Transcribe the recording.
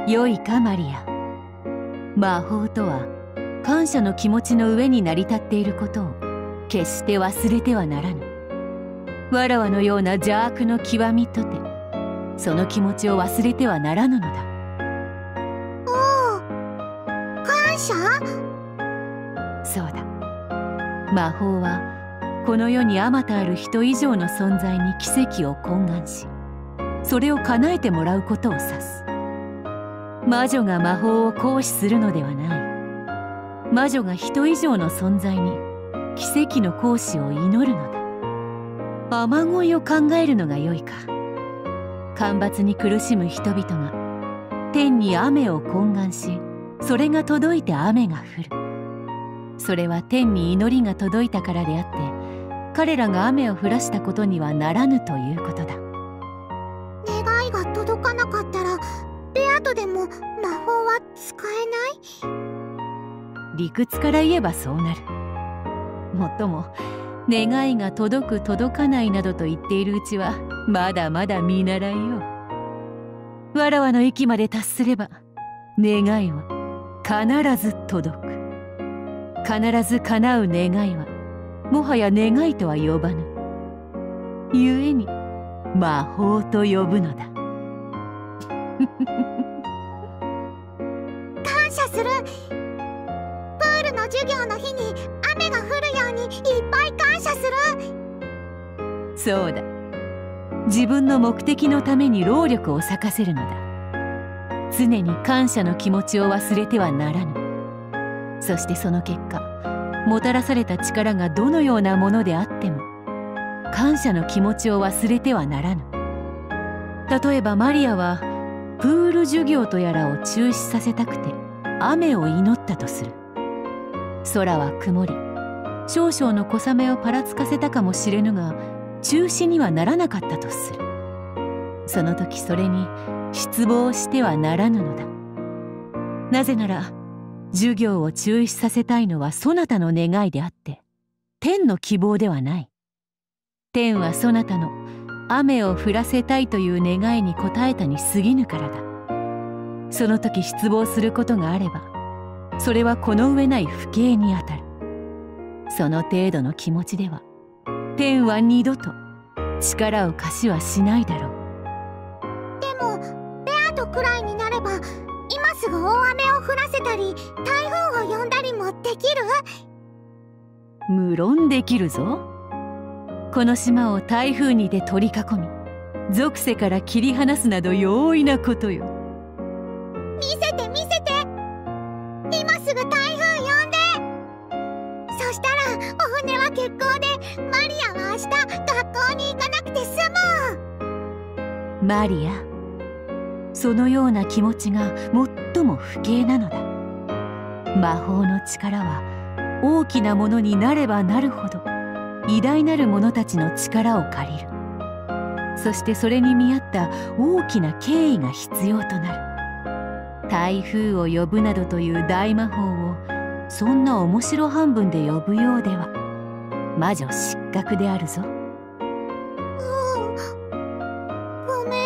よいかマリア。魔法とは感謝の気持ちの上に成り立っていることを決して忘れてはならぬ。わらわのような邪悪の極みとてその気持ちを忘れてはならぬのだ。おお、感謝？そうだ。魔法はこの世にあまたある人以上の存在に奇跡を懇願し、それを叶えてもらうことを指す。魔女が魔法を行使するのではない。魔女が人以上の存在に奇跡の行使を祈るのだ。雨乞いを考えるのがよいか。干ばつに苦しむ人々が天に雨を懇願し、それが届いて雨が降る。それは天に祈りが届いたからであって、彼らが雨を降らしたことにはならぬということだ。願いが届かなかったらベアとでも魔法は使えない？理屈から言えばそうなる。もっとも願いが届く届かないなどと言っているうちはまだまだ見習いよ。わらわの域まで達すれば願いは必ず届く。必ず叶う願いはもはや願いとは呼ばぬ。故に魔法と呼ぶのだ。感謝する。プールの授業の日に雨が降るようにいっぱい感謝する。そうだ。自分の目的のために労力を割かせるのだ。常に感謝の気持ちを忘れてはならぬ。そしてその結果、もたらされた力がどのようなものであっても感謝の気持ちを忘れてはならぬ。例えばマリアはプール授業とやらを中止させたくて雨を祈ったとする。空は曇り、少々の小雨をぱらつかせたかもしれぬが中止にはならなかったとする。その時それに失望してはならぬのだ。なぜなら授業を中止させたいのはそなたの願いであって天の希望ではない。天はそなたの雨を降らせたいという願いに応えたに過ぎぬからだ。その時失望することがあればそれはこの上ない不敬にあたる。その程度の気持ちでは天は二度と力を貸しはしないだろう。でもベアとくらいになれば今すぐ大雨を降らせたり台風を呼んだりもできる？無論できるぞ。この島を台風にで取り囲み属世から切り離すなど容易なことよ。見せて見せて。今すぐ台風呼んで。そしたらお船は欠航でマリアは明日学校に行かなくて済む。マリア、そのような気持ちが最も不敬なのだ。魔法の力は大きなものになればなるほど偉大なる者たちの力を借りる。そしてそれに見合った大きな敬意が必要となる。台風を呼ぶなどという大魔法をそんな面白半分で呼ぶようでは魔女失格であるぞ。ごめん。